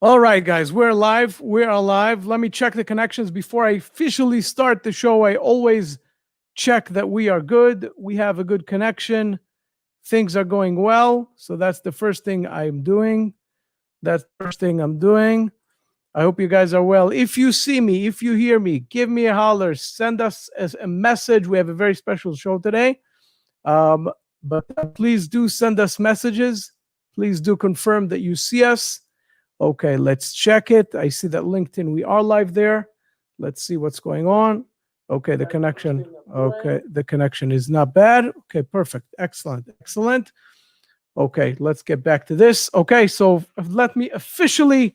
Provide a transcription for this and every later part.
All right, guys, we're live. We are live. Let me check the connections before I officially start the show. I always check that we are good. We have a good connection. Things are going well. So that's the first thing I'm doing. That's the first thing I'm doing. I hope you guys are well. If you see me, if you hear me, give me a holler. Send us a message. We have a very special show today. But please do send us messages. Please do confirm that you see us. Okay, let's check it. I see that LinkedIn, we are live there. Let's see what's going on. Okay, the connection. Okay, the connection is not bad. Okay, perfect. Excellent. Excellent. Okay, let's get back to this. Okay, so let me officially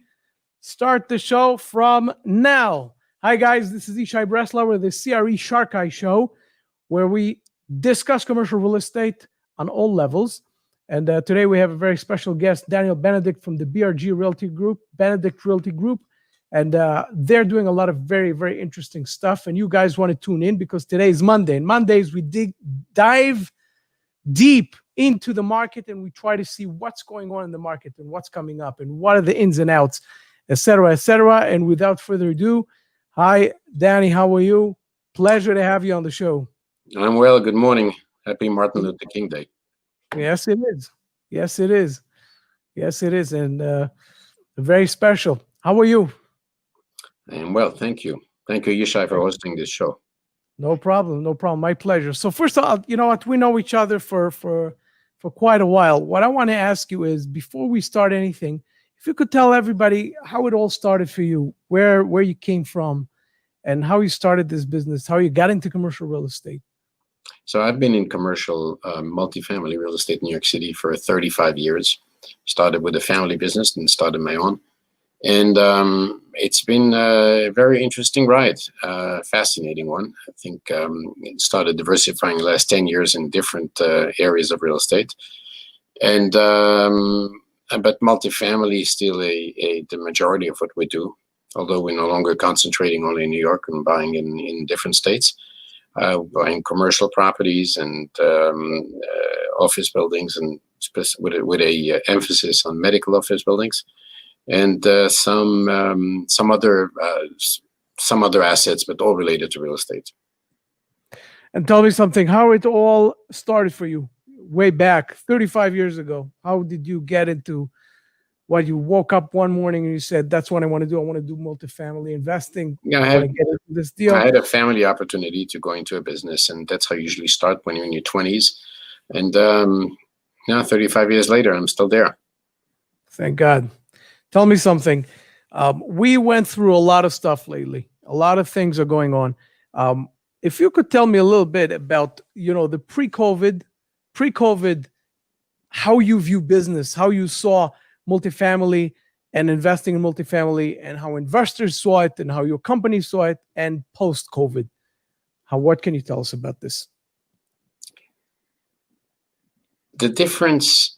start the show from now. Hi, guys. This is Ishai Breslau with the CRE SharkEye show, where we discuss commercial real estate on all levels. And today we have a very special guest, Daniel Benedict from the BRG Realty Group, Benedict Realty Group. And they're doing a lot of very, very interesting stuff. And you guys want to tune in because today is Monday. And Mondays we dive deep into the market and we try to see what's going on in the market and what's coming up and what are the ins and outs, et cetera, et cetera. And without further ado, hi, Danny, how are you? Pleasure to have you on the show. I'm well. Good morning. Happy Martin Luther King Day. Yes, it is. Yes, it is. Yes, it is. And very special. How are you? I am well. Thank you. Thank you, Yishai, for hosting this show. No problem. No problem. My pleasure. So first of all, you know what? We know each other for quite a while. What I want to ask you is, before we start anything, if you could tell everybody how it all started for you, where you came from, and how you started this business, how you got into commercial real estate. So I've been in commercial multifamily real estate in New York City for 35 years. Started with a family business and started my own. And it's been a very interesting ride, fascinating one. I think it started diversifying the last 10 years in different areas of real estate. And but multifamily is still the majority of what we do, although we're no longer concentrating only in New York and buying in different states. Buying commercial properties and office buildings, and with a emphasis on medical office buildings, and some other assets, but all related to real estate. And tell me something, how it all started for you way back 35 years ago. How did you get into what? You woke up one morning and you said, that's what I want to do. I want to do multifamily investing. Yeah, I get into this deal. I had a family opportunity to go into a business, and that's how you usually start when you're in your 20s. And now 35 years later, I'm still there. Thank God. Tell me something. We went through a lot of stuff lately. A lot of things are going on. If you could tell me a little bit about, the pre-COVID, how you view business, how you saw multifamily and investing in multifamily, and how investors saw it and how your company saw it, and post-COVID. What can you tell us about this? The difference,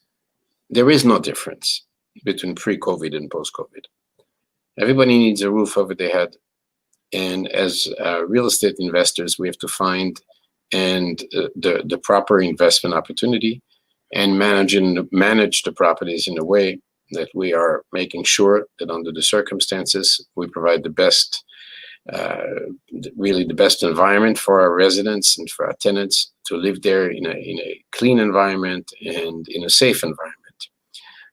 there is no difference between pre-COVID and post-COVID. Everybody needs a roof over their head. And as real estate investors, we have to find the proper investment opportunity and manage the properties in a way that we are making sure that under the circumstances, we provide the best, really the best environment for our residents and for our tenants to live there in a clean environment and in a safe environment.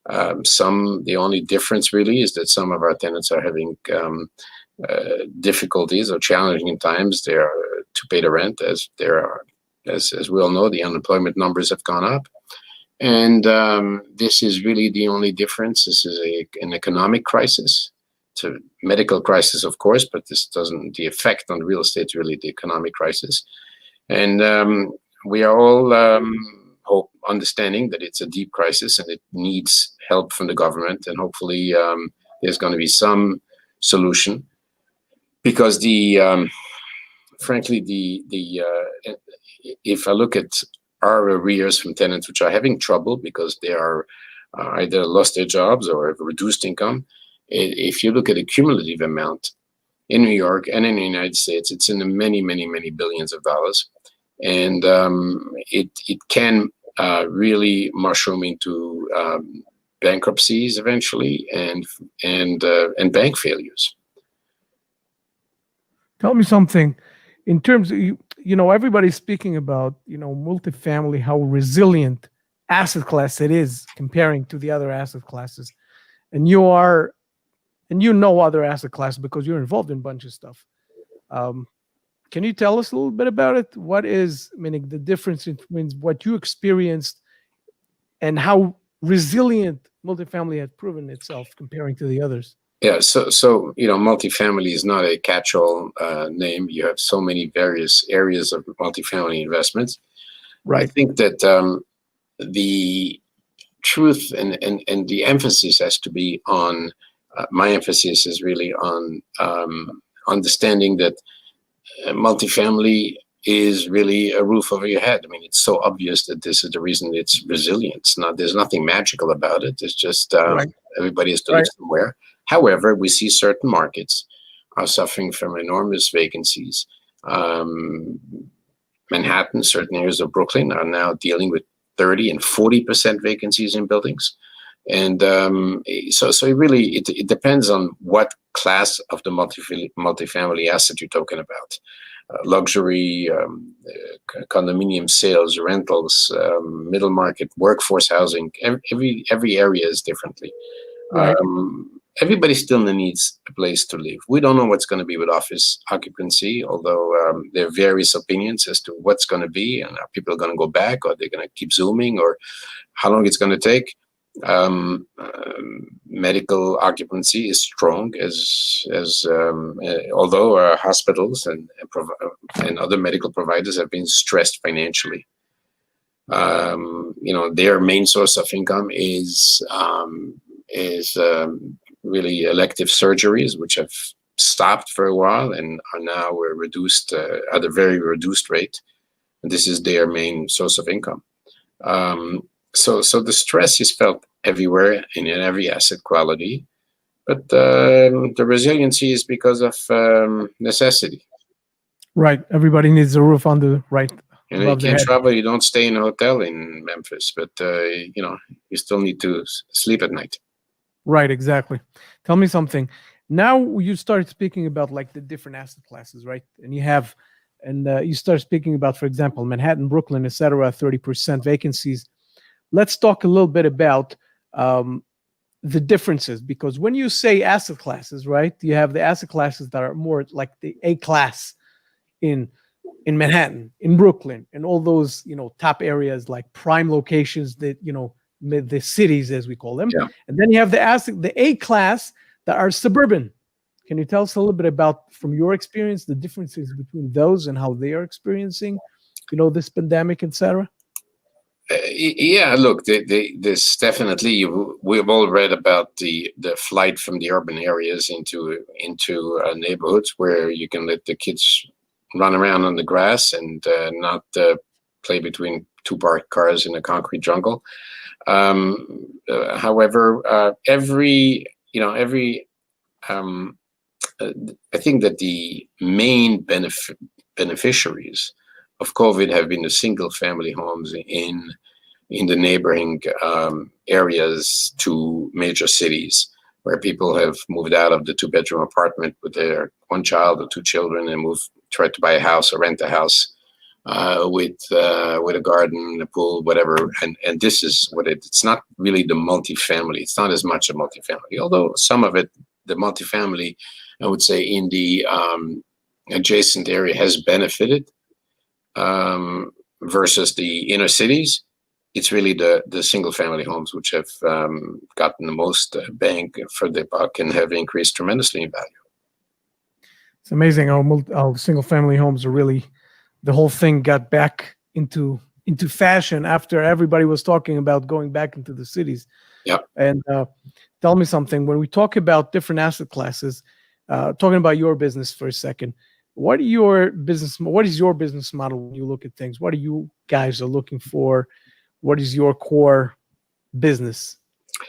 The only difference really is that some of our tenants are having difficulties or challenging times there to pay the rent, as we all know, the unemployment numbers have gone up. And this is really the only difference. This is an economic crisis. It's a medical crisis, of course, but the effect on real estate is really the economic crisis. And we are all understanding that it's a deep crisis and it needs help from the government. And hopefully there's going to be some solution, because frankly, if I look at our arrears from tenants which are having trouble because they are either lost their jobs or have reduced income, if you look at a cumulative amount in New York and in the United States, it's in the many, many, many billions of dollars. And it can really mushroom into bankruptcies eventually, and bank failures. Tell me something in terms of, everybody's speaking about, multifamily, how resilient asset class it is comparing to the other asset classes. And other asset classes because you're involved in a bunch of stuff. Can you tell us a little bit about it? What is, meaning the difference between what you experienced and how resilient multifamily has proven itself comparing to the others? Yeah, so multifamily is not a catch-all name. You have so many various areas of multifamily investments. Right. I think that the truth and the emphasis has to be on. My emphasis is really on understanding that multifamily is really a roof over your head. I mean, it's so obvious that this is the reason it's resilient. There's nothing magical about it. It's just Right. everybody has to live somewhere. However, we see certain markets are suffering from enormous vacancies. Manhattan, certain areas of Brooklyn are now dealing with 30 and 40% vacancies in buildings. And so it depends on what class of the multifamily asset you're talking about. Luxury, condominium sales, rentals, middle market, workforce housing. Every area is differently. Right. Everybody still needs a place to live. We don't know what's going to be with office occupancy, although there are various opinions as to what's going to be, and are people going to go back, or they're going to keep zooming, or how long it's going to take. Medical occupancy is strong, although hospitals and other medical providers have been stressed financially. Their main source of income is really elective surgeries, which have stopped for a while and are now reduced at a very reduced rate. And this is their main source of income. So the stress is felt everywhere in every asset quality, but the resiliency is because of necessity. Right. Everybody needs a roof on the right. You can't travel. You don't stay in a hotel in Memphis, but you still need to sleep at night. Right. Exactly. Tell me something. Now you start speaking about like the different asset classes, right? And you start speaking about, for example, Manhattan, Brooklyn, etc., 30% vacancies. Let's talk a little bit about the differences, because when you say asset classes, right, you have the asset classes that are more like the A class in Manhattan, in Brooklyn, and all those top areas like prime locations that the cities as we call them. Yeah. And then you have the A class that are suburban. Can you tell us a little bit about, from your experience, the differences between those and how they are experiencing, this pandemic, etc.? Yeah, look, this definitely. We've all read about the flight from the urban areas into neighborhoods where you can let the kids run around on the grass and not play between two parked cars in a concrete jungle. However, I think that the main beneficiaries of COVID have been the single-family homes in the neighboring areas to major cities, where people have moved out of the two-bedroom apartment with their one child or two children and tried to buy a house or rent a house with a garden, a pool, whatever. And this is what it's not really the multifamily. It's not as much a multifamily, although some of it, the multifamily, I would say, in the adjacent area has benefited. Versus the inner cities, it's really the single family homes which have gotten the most bang for the buck and have increased tremendously in value. It's amazing how single family homes are really, the whole thing got back into fashion after everybody was talking about going back into the cities. Yeah. And tell me something, when we talk about different asset classes, talking about your business for a second, what is your business model when you look at things? What are you guys are looking for? What is your core business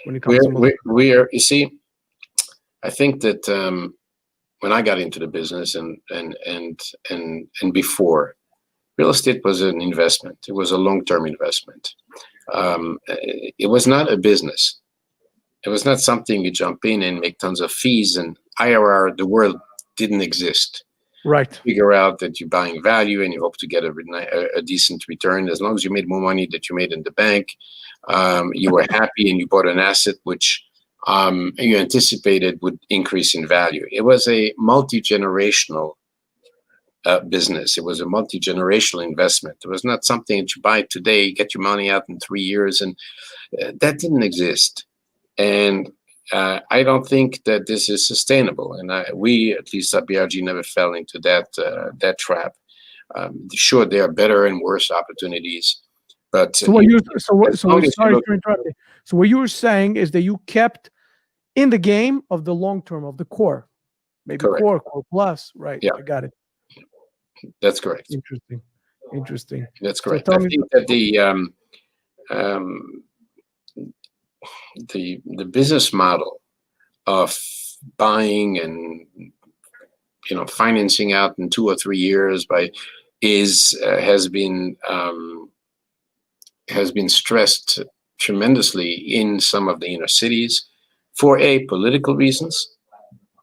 when it comes to we are? You see, I think that when I got into the business and before, real estate was an investment. It was a long-term investment. It was not a business. It was not something you jump in and make tons of fees, and IRR, the world didn't exist. Right. Figure out that you're buying value and you hope to get a decent return. As long as you made more money that you made in the bank, you were happy and you bought an asset which you anticipated would increase in value. It was a multi-generational business. It was a multi-generational investment. It was not something that you buy today, get your money out in 3 years, and that didn't exist. And I don't think that this is sustainable. And we, at least at BRG, never fell into that trap. Sure, there are better and worse opportunities, but So what sorry for interrupting. So what you were saying is that you kept in the game of the long term, of the core, maybe Correct. core plus, right? Yeah. I got it. That's correct. Interesting. That's correct. So I think that the business model of buying and financing out in 2 or 3 years has been stressed tremendously in some of the inner cities for political reasons,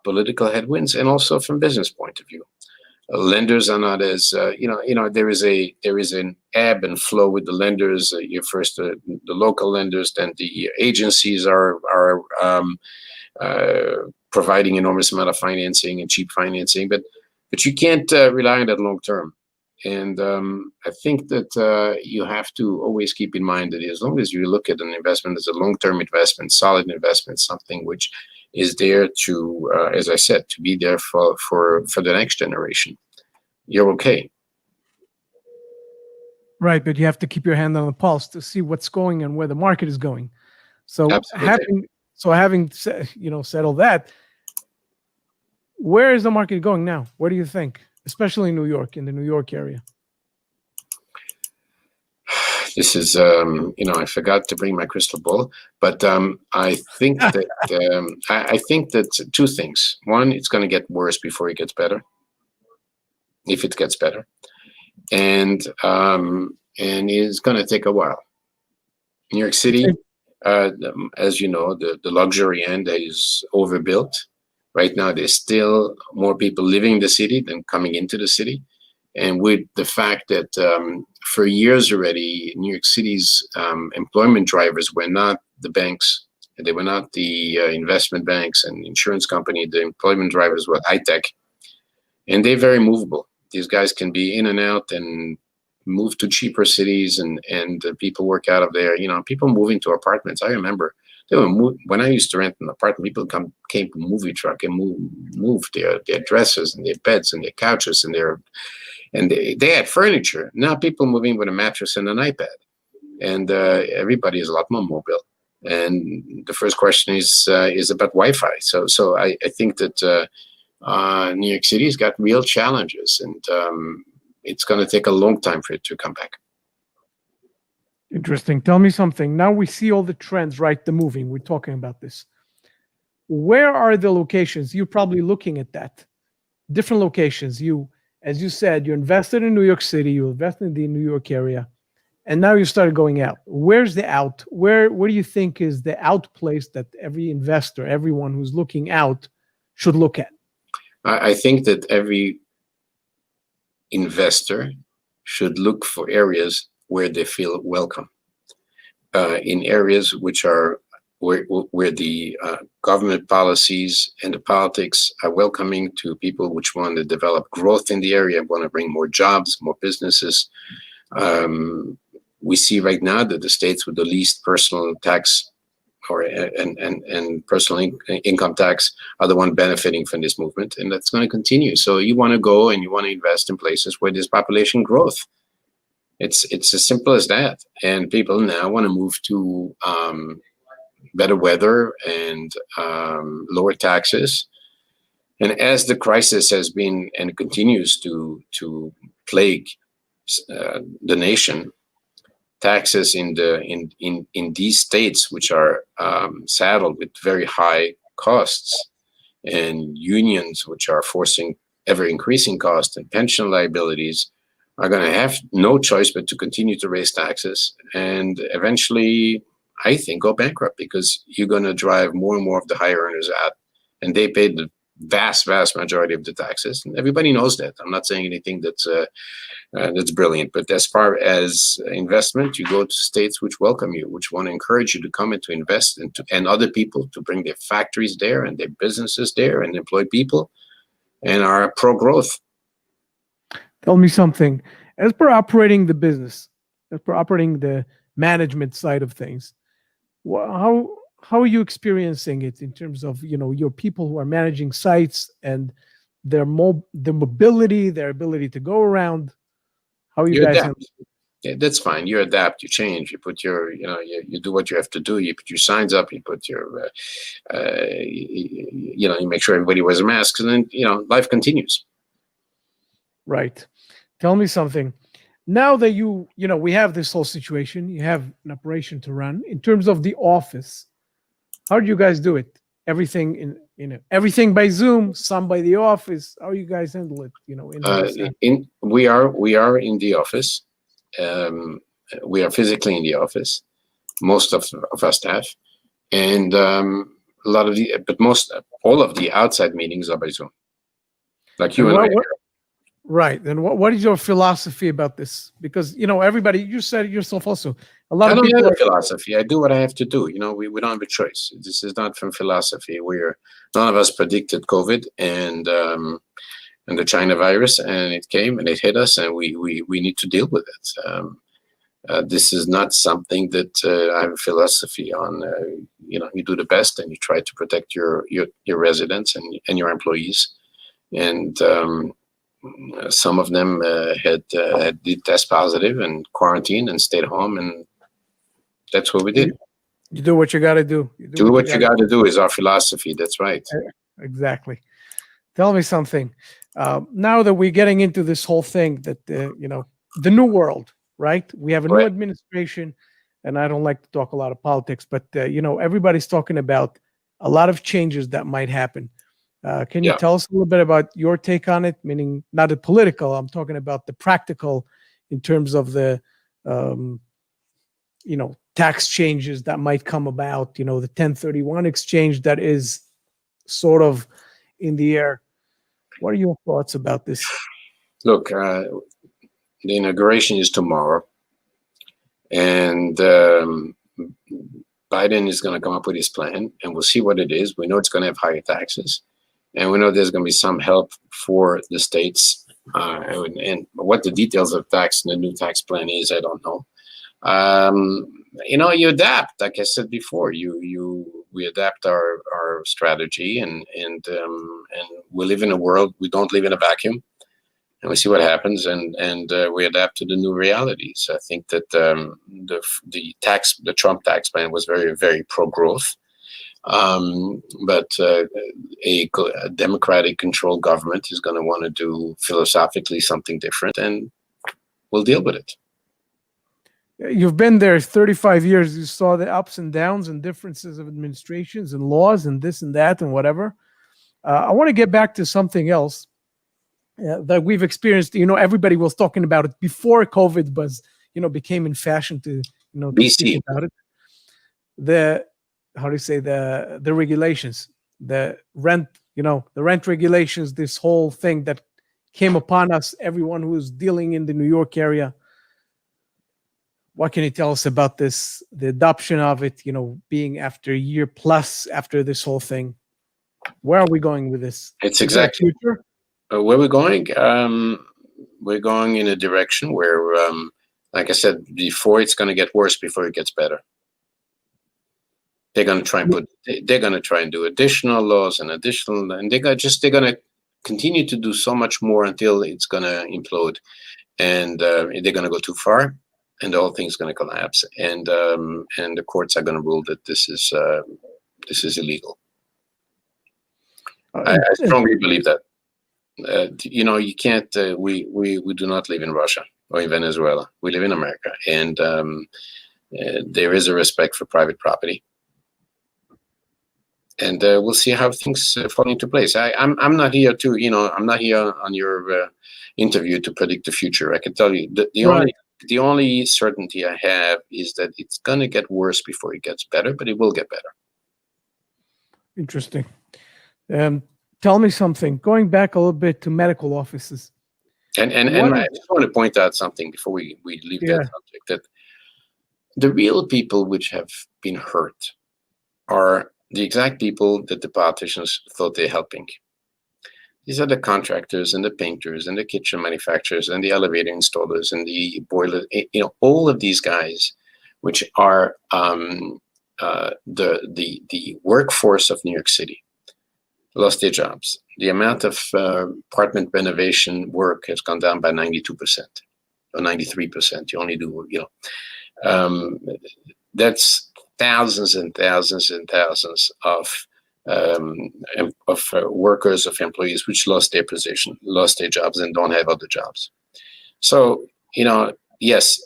political headwinds, and also from business point of view. Lenders are not as there is an ebb and flow with the lenders. You first the local lenders, then the agencies are providing enormous amount of financing and cheap financing, but you can't rely on that long term. And I think that you have to always keep in mind that as long as you look at an investment as a long-term investment, solid investment, something which is there to, as I said, to be there for the next generation, you're okay. Right, but you have to keep your hand on the pulse to see what's going and where the market is going. So having said all that, where is the market going now? Where do you think, especially in New York, in the New York area? This is, I forgot to bring my crystal ball, but I think that I think that 2 things. One, it's going to get worse before it gets better, if it gets better, and it's going to take a while. New York City, as you know, the luxury end is overbuilt. Right now, there's still more people living in the city than coming into the city. And with the fact that for years already, New York City's employment drivers were not the banks, they were not the investment banks and insurance company. The employment drivers were high tech, and they're very movable. These guys can be in and out and move to cheaper cities, and people work out of there. People move into apartments. I remember when I used to rent an apartment, people came to movie truck and moved their dressers and their beds and their couches and they had furniture. Now people moving with a mattress and an iPad, and everybody is a lot more mobile. And the first question is about Wi-Fi. So I think that New York City's got real challenges, and it's going to take a long time for it to come back. Interesting. Tell me something. Now we see all the trends, right? The moving. We're talking about this. Where are the locations? You're probably looking at that. Different locations. As you said, you invested in New York City, you invested in the New York area, and now you started going out. Where's the out? Where do you think is the out place that every investor, everyone who's looking out, should look at? I think that every investor should look for areas where they feel welcome, in areas which are where the government policies and the politics are welcoming to people which want to develop growth in the area, want to bring more jobs, more businesses. We see right now that the states with the least personal tax and personal income tax are the one benefiting from this movement, and that's going to continue. So you want to go and you want to invest in places where there's population growth. It's as simple as that. And people now want to move to better weather and lower taxes. And as the crisis has been and continues to plague the nation, taxes in these states, which are saddled with very high costs, and unions which are forcing ever increasing costs, and pension liabilities, are going to have no choice but to continue to raise taxes, and eventually I think, go bankrupt, because you're going to drive more and more of the high earners out, and they pay the vast majority of the taxes. And everybody knows that. I'm not saying anything that's brilliant, but as far as investment, you go to states which welcome you, which want to encourage you to come and to invest, and other people to bring their factories there and their businesses there and employ people, and are pro-growth. Tell me something. As per operating the business, as per operating the management side of things, how are you experiencing it in terms of, your people who are managing sites and their mobility, their ability to go around? How are you guys adapt. Yeah, that's fine. You adapt, you change, you put your, you do what you have to do. You put your signs up, you put your, you make sure everybody wears a mask, and then, life continues. Right. Tell me something. Now that we have this whole situation, you have an operation to run. In terms of the office, how do you guys do it? Everything everything by Zoom, some by the office. How you guys handle it? We are in the office. We are physically in the office, most of our staff, and all of the outside meetings are by Zoom, like you and I. Right. And what is your philosophy about this? Because, everybody, you said it yourself also, a lot of people. I don't have a philosophy. I do what I have to do. We don't have a choice. This is not from philosophy. None of us predicted COVID and the China virus, and it came and it hit us, and we need to deal with it. This is not something that I have a philosophy on. You do the best, and you try to protect your residents and your employees. And some of them did test positive and quarantine and stayed home, and that's what we did. You do what you got to do. Do what you got to do is our philosophy. That's right. Exactly. Tell me something. Now that we're getting into this whole thing that, the new world, right? We have a new administration, and I don't like to talk a lot of politics, but, everybody's talking about a lot of changes that might happen. Can you tell us a little bit about your take on it? Meaning not the political, I'm talking about the practical in terms of the, tax changes that might come about, the 1031 exchange that is sort of in the air. What are your thoughts about this? Look, the inauguration is tomorrow, and Biden is going to come up with his plan, and we'll see what it is. We know it's going to have higher taxes. And we know there's going to be some help for the states, and what the details of the new tax plan is, I don't know. You adapt. Like I said before, we adapt our strategy, and we live in a world. We don't live in a vacuum, and we see what happens, and we adapt to the new realities. I think that the Trump tax plan was very, very pro-growth. But a democratic controlled government is going to want to do philosophically something different, and we'll deal with it. You've been there 35 years. You saw the ups and downs and differences of administrations and laws and this and that and whatever. I want to get back to something else that we've experienced. Everybody was talking about it before COVID was, became in fashion to, speak about it. How do you say the regulations, the rent regulations, this whole thing that came upon us, everyone who's dealing in the New York area. What can you tell us about this, the adoption of it, being after a year plus after this whole thing? Where are we going with this? It's exactly where we're going. We're going in a direction where, like I said before, it's going to get worse before it gets better. They're going to try and do additional laws and they're going to continue to do so much more until it's going to implode, and they're going to go too far, and the whole thing's going to collapse, and the courts are going to rule that this is illegal. I strongly believe that. You can't. We do not live in Russia or in Venezuela. We live in America, and there is a respect for private property. And we'll see how things fall into place. I'm not here to, I'm not here on your interview to predict the future. I can tell you the the only certainty I have is that it's going to get worse before it gets better, but it will get better. Interesting. Tell me something. Going back a little bit to medical offices. And I just want to point out something before we leave that subject, that the real people which have been hurt are the exact people that the politicians thought they're helping. These are the contractors and the painters and the kitchen manufacturers and the elevator installers and the boiler, all of these guys, which are the workforce of New York City, lost their jobs. The amount of apartment renovation work has gone down by 92% or 93%. You only do, that's thousands and thousands and thousands of workers, of employees which lost their position, lost their jobs, and don't have other jobs. So, yes,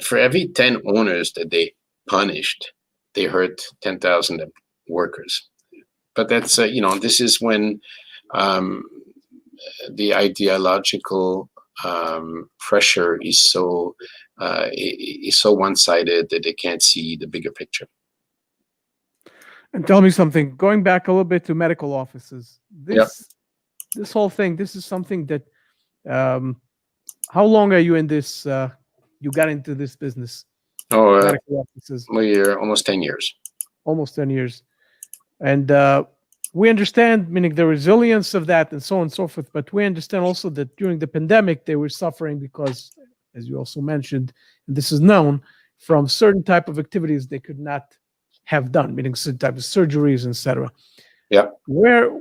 for every 10 owners that they punished, they hurt 10,000 workers. But that's, this is when the ideological pressure is so one-sided that they can't see the bigger picture. And tell me something, going back a little bit to medical offices, this whole thing, this is something that, how long are you in this, you got into this business? Medical offices? We're almost 10 years. Almost 10 years. And we understand, meaning the resilience of that and so on and so forth, but we understand also that during the pandemic, they were suffering because, as you also mentioned, and this is known, from certain type of activities they could not have done, meaning certain type of surgeries, etc. Yeah. Where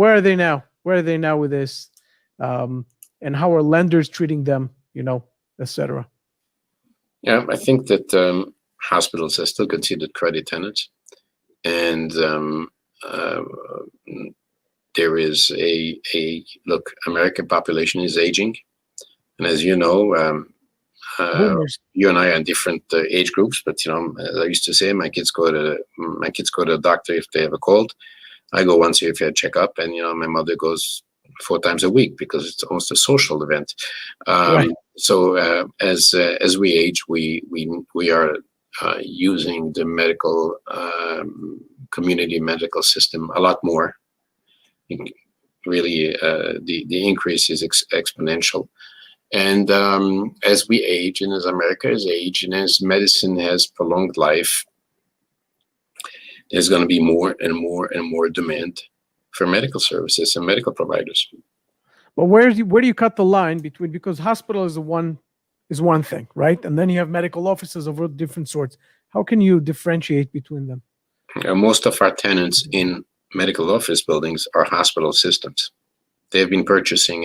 are they now? Where are they now with this? And how are lenders treating them, etc.? Yeah, I think that hospitals are still considered credit tenants. And there is a look, American population is aging. And as you know, you and I are in different age groups, but as I used to say, my kids go to the doctor if they have a cold. I go once a year for a checkup, and my mother goes 4 times a week because it's almost a social event. Right. So as we age, we are using the medical community medical system a lot more. Really, the increase is exponential. And as we age, and as America has aged, and as medicine has prolonged life, there's going to be more and more and more demand for medical services and medical providers. But where do you cut the line between, because hospital is one thing, right? And then you have medical offices of different sorts. How can you differentiate between them? Most of our tenants in medical office buildings are hospital systems. They've been purchasing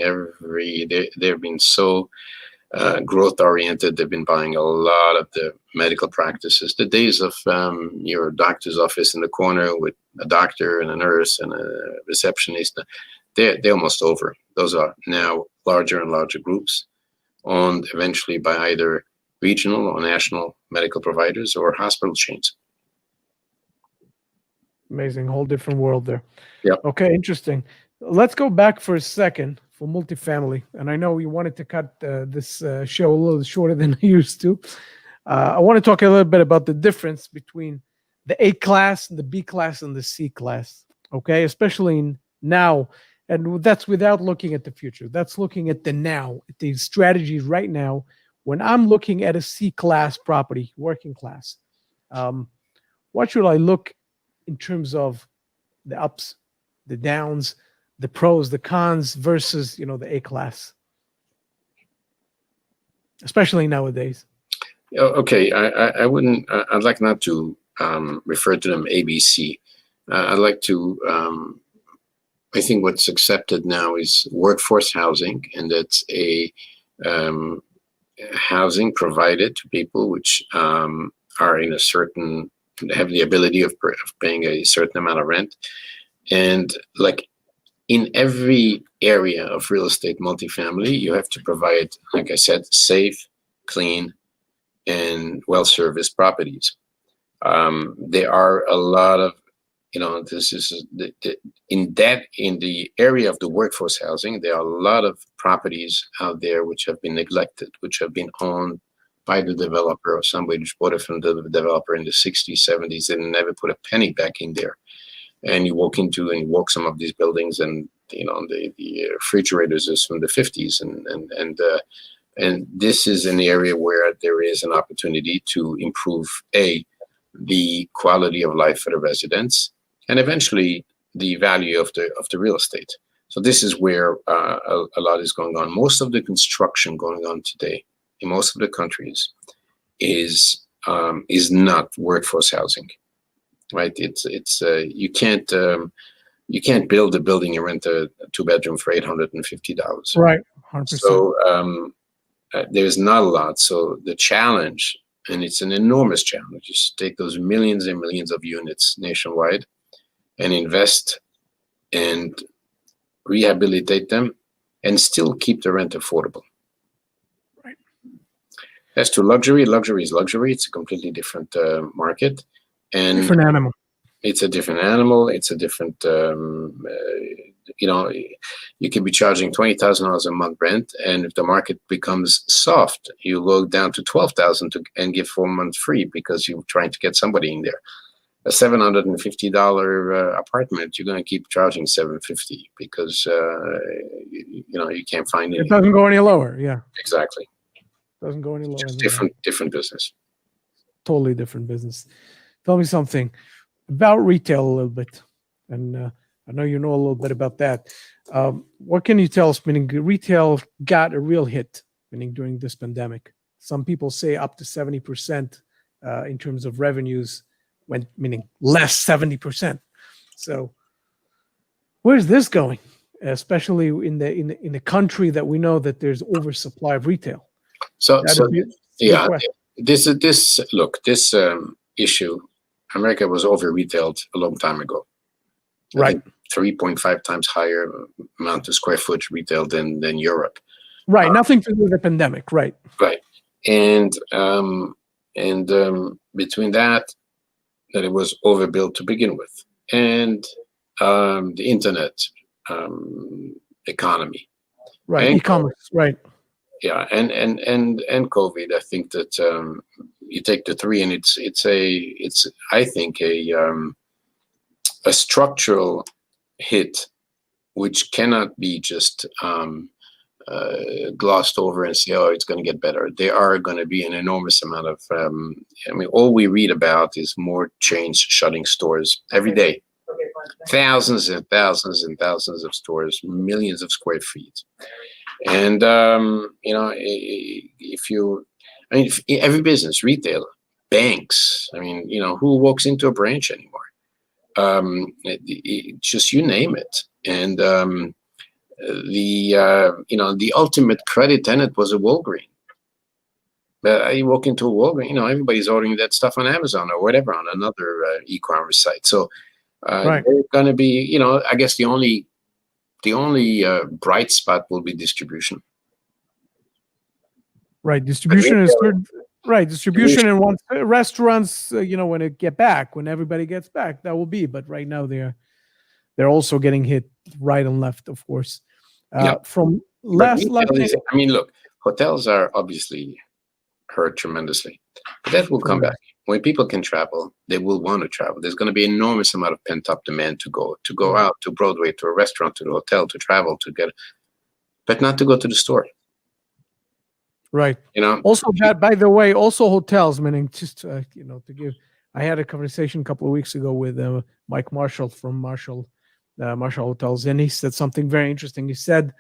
they've been so growth oriented. They've been buying a lot of the medical practices. The days of your doctor's office in the corner with a doctor and a nurse and a receptionist, they're almost over. Those are now larger and larger groups, owned eventually by either regional or national medical providers or hospital chains. Amazing, whole different world there. Yeah. Okay, interesting. Let's go back for a second for multifamily. And I know you wanted to cut this show a little shorter than I used to. I want to talk a little bit about the difference between the A class, the B class, and the C class. Okay, especially now. And that's without looking at the future. That's looking at the now, at the strategies right now. When I'm looking at a C class property, working class, what should I look in terms of the ups, the downs, the pros, the cons versus, the A class, especially nowadays? Okay, I wouldn't. I'd like not to refer to them ABC. I'd like to. I think what's accepted now is workforce housing, and that's a housing provided to people which are in a certain, have the ability of paying a certain amount of rent. And like in every area of real estate multifamily, you have to provide, like I said, safe, clean, and well-serviced properties. There are a lot of this is in the area of the workforce housing, there are a lot of properties out there which have been neglected, which have been owned by the developer or somebody who bought it from the developer in the 60s, 70s, and never put a penny back in there. And you walk some of these buildings, and the refrigerators is from the 50s, and this is an area where there is an opportunity to improve the quality of life for the residents, and eventually the value of the real estate. So this is where a lot is going on. Most of the construction going on today in most of the countries is not workforce housing, right? It's you can't build a building and rent a 2-bedroom for $850. Right, 100%. So there's not a lot. So the challenge, and it's an enormous challenge, is to take those millions and millions of units nationwide and invest and rehabilitate them and still keep the rent affordable. Right. As to luxury is luxury. It's a completely different market. And different animal. It's a different animal. It's a different, you can be charging $20,000 a month rent, and if the market becomes soft, you go down to $12,000 and give 4 months free because you're trying to get somebody in there. A $750 apartment, you're going to keep charging $750 because you can't find it. It doesn't go any lower. Yeah, exactly. Doesn't go any lower. Just different business. Totally different business. Tell me something about retail a little bit, and I know you know a little bit about that. What can you tell us? Meaning, retail got a real hit, meaning during this pandemic. Some people say up to 70% in terms of revenues went, meaning less 70%. So, where's this going? Especially in the country that we know that there's oversupply of retail. This issue, America was over-retailed a long time ago. Right. 3.5 times higher amount of square foot retail than Europe. Right. Nothing to do with the pandemic. Right. Right. And between that it was overbuilt to begin with, and the internet economy. Right. And e-commerce. Right. Yeah. And COVID, I think that you take the three, and it's I think a structural hit which cannot be just glossed over and say, oh, it's going to get better. There are going to be an enormous amount of all we read about is more chains shutting stores every day. Thousands and thousands and thousands of stores, millions of square feet. And every business, retail, banks, who walks into a branch anymore? Just you name it. And the ultimate credit tenant was a Walgreens. You walk into a Walgreens, everybody's ordering that stuff on Amazon or whatever, on another e-commerce site. So right. They're going to be, I guess the only bright spot will be distribution. Right, distribution is good. Right, distribution, and once restaurants, when everybody gets back, that will be. But right now they're also getting hit right and left, of course. From last, look, hotels are obviously hurt tremendously, but that will come back. When people can travel, they will want to travel. There's going to be an enormous amount of pent-up demand to go out to Broadway, to a restaurant, to the hotel, to travel, but not to go to the store. Right. Also, by the way, also hotels, meaning just, to give, I had a conversation a couple of weeks ago with Mike Marshall from Marshall Hotels, and he said something very interesting. He said,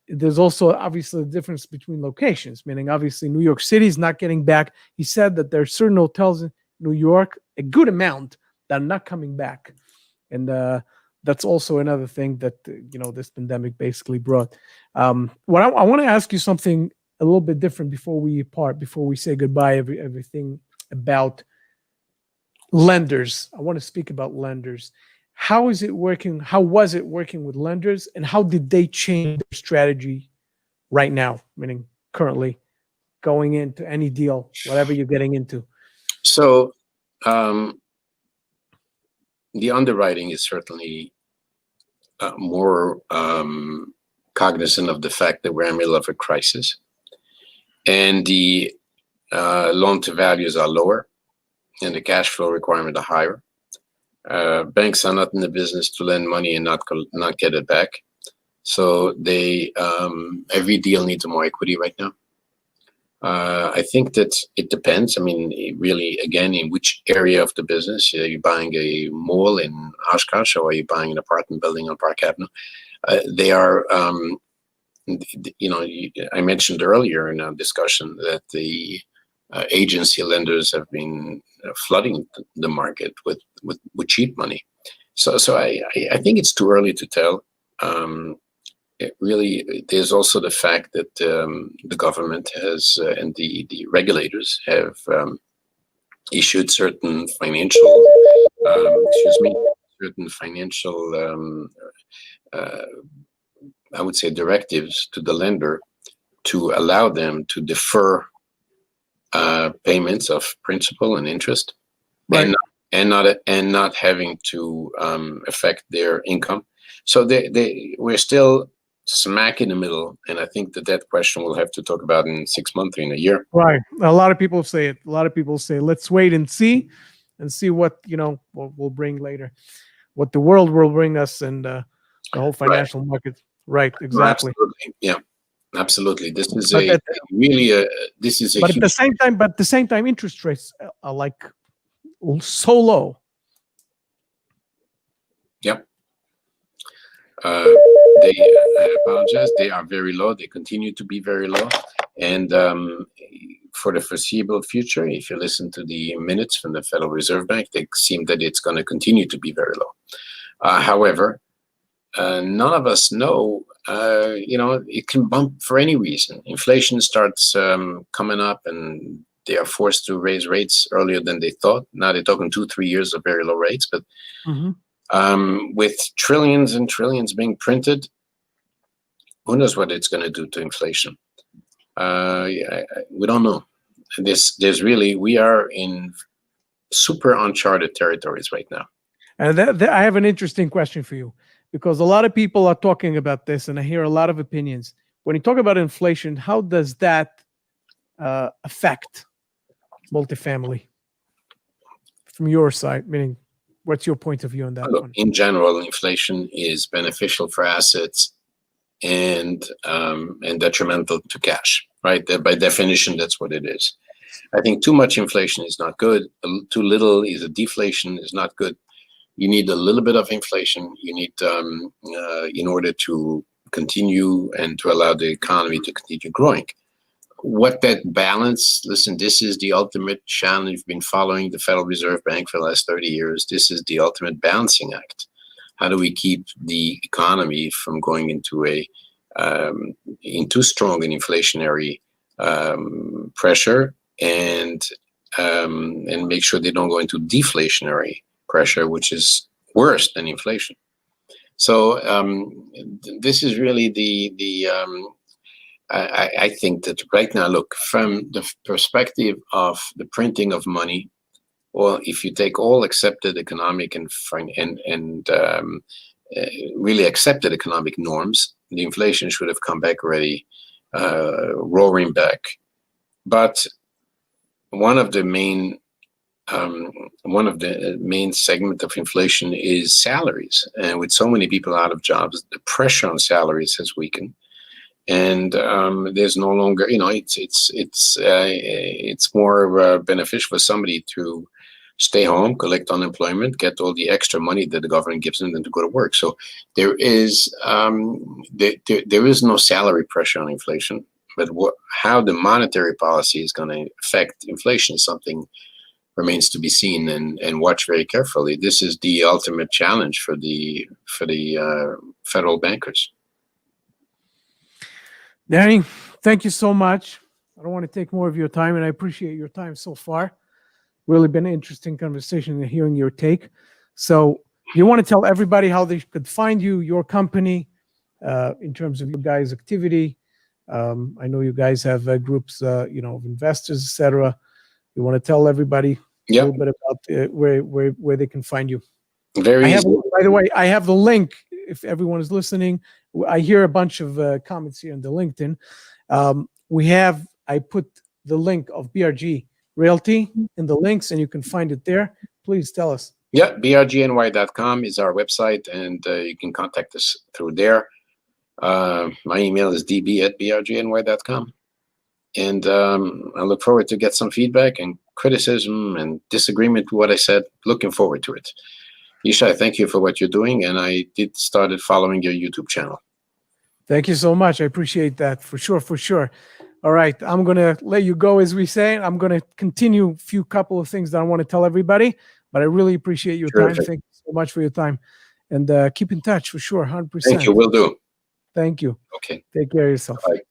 there's also obviously a difference between locations, meaning obviously New York City is not getting back. He said that there are certain hotels in New York, a good amount, that are not coming back. And that's also another thing that, this pandemic basically brought. What I want to ask you something a little bit different before we say goodbye, everything about lenders. I want to speak about lenders. How is it working? How was it working with lenders, and how did they change their strategy right now, meaning currently going into any deal, whatever you're getting into? So the underwriting is certainly more cognizant of the fact that we're in the middle of a crisis, and the loan to values are lower, and the cash flow requirement are higher. Banks are not in the business to lend money and not get it back. So they every deal needs more equity right now. I think that it depends. I mean, really, again, in which area of the business. Are you buying a mall in Oshkosh, or are you buying an apartment building on Park Avenue? They are, I mentioned earlier in our discussion that the agency lenders have been flooding the market with cheap money. So I think it's too early to tell. There's also the fact that the government has and the regulators have issued certain financial, I would say, directives to the lender to allow them to defer payments of principal and interest, right, and not having to affect their income. So we're still smack in the middle, and I think that question we'll have to talk about in 6 months or in a year. Right. A lot of people say it. A lot of people say, let's wait and see what we'll bring later, what the world will bring us, and the whole financial market. Right. Exactly. Absolutely. Yeah. Absolutely. This is But at the same time, interest rates are like so low. Yep. I apologize. They are very low. They continue to be very low. And for the foreseeable future, if you listen to the minutes from the Federal Reserve Bank, they seem that it's going to continue to be very low. However, none of us know, it can bump for any reason. Inflation starts coming up, and they are forced to raise rates earlier than they thought. Now they're talking 2-3 years of very low rates, but with trillions and trillions being printed, who knows what it's going to do to inflation? We don't know. We are in super uncharted territories right now. And I have an interesting question for you, because a lot of people are talking about this, and I hear a lot of opinions. When you talk about inflation, how does that affect multifamily from your side? Meaning, what's your point of view on that one? In general, inflation is beneficial for assets and detrimental to cash, right? By definition, that's what it is. I think too much inflation is not good. Too little is a deflation, is not good. You need a little bit of inflation. You need, in order to continue and to allow the economy to continue growing. What that balance, listen, this is the ultimate challenge. We've been following the Federal Reserve Bank for the last 30 years. This is the ultimate balancing act. How do we keep the economy from going into too strong an inflationary pressure, and make sure they don't go into deflationary pressure, which is worse than inflation. So this is really I think that right now, look, from the perspective of the printing of money, or if you take all accepted economic and really accepted economic norms, the inflation should have come back already, roaring back. But one of the main segment of inflation is salaries, and with so many people out of jobs, the pressure on salaries has weakened. And there's no longer, it's more beneficial for somebody to stay home, collect unemployment, get all the extra money that the government gives them, than to go to work. So there is no salary pressure on inflation, but how the monetary policy is going to affect inflation is something remains to be seen and watch very carefully. This is the ultimate challenge for the federal bankers. Danny, thank you so much. I don't want to take more of your time, and I appreciate your time so far. Really been an interesting conversation and hearing your take. So you want to tell everybody how they could find you, your company, in terms of your guys' activity. I know you guys have groups, of investors, etc. You want to tell everybody a little bit about where they can find you? Very easy. By the way, I have the link. If everyone is listening, I hear a bunch of comments here in the LinkedIn. I put the link of BRG Realty in the links, and you can find it there. Please tell us. Yeah, brgny.com is our website, and you can contact us through there. My email is db@brgny.com. And I look forward to get some feedback and criticism and disagreement with what I said. Looking forward to it. Yishai, thank you for what you're doing, and I started following your YouTube channel. Thank you so much. I appreciate that, for sure, for sure. All right, I'm going to let you go, as we say. I'm going to continue a couple of things that I want to tell everybody, but I really appreciate your time. Thank you so much for your time. And keep in touch, for sure, 100%. Thank you, will do. Thank you. Okay. Take care of yourself. Bye.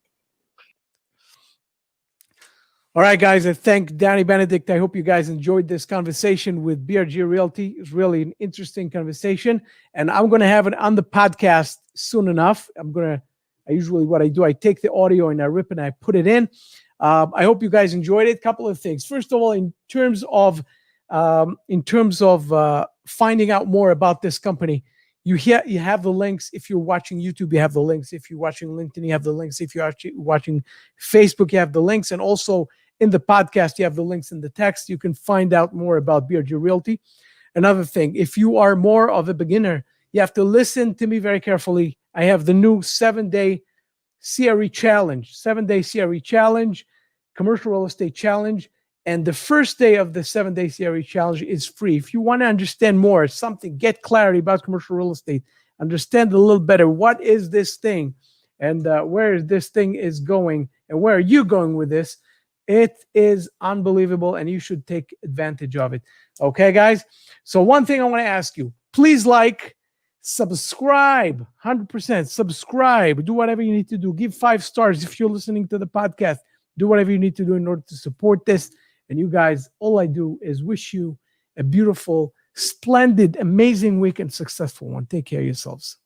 All right, guys, I thank Danny Benedict. I hope you guys enjoyed this conversation with BRG Realty. It's really an interesting conversation, and I'm going to have it on the podcast soon enough. What I do, I take the audio and I rip and I put it in. I hope you guys enjoyed it. Couple of things. First of all, in terms of finding out more about this company, you have the links. If you're watching YouTube, you have the links. If you're watching LinkedIn, you have the links. If you're watching Facebook, you have the links. And also in the podcast, you have the links in the text. You can find out more about BRG Realty. Another thing, if you are more of a beginner, you have to listen to me very carefully. I have the new 7-day CRE challenge, 7-day CRE challenge, commercial real estate challenge. And the first day of the 7-day CRE challenge is free. If you want to understand more, get clarity about commercial real estate, understand a little better, what is this thing and where this thing is going and where are you going with this? It is unbelievable and you should take advantage of it. Okay, guys? So one thing I want to ask you, please subscribe, 100%, subscribe, do whatever you need to do. Give 5 stars if you're listening to the podcast. Do whatever you need to do in order to support this. And you guys, all I do is wish you a beautiful, splendid, amazing week and successful one. Take care of yourselves.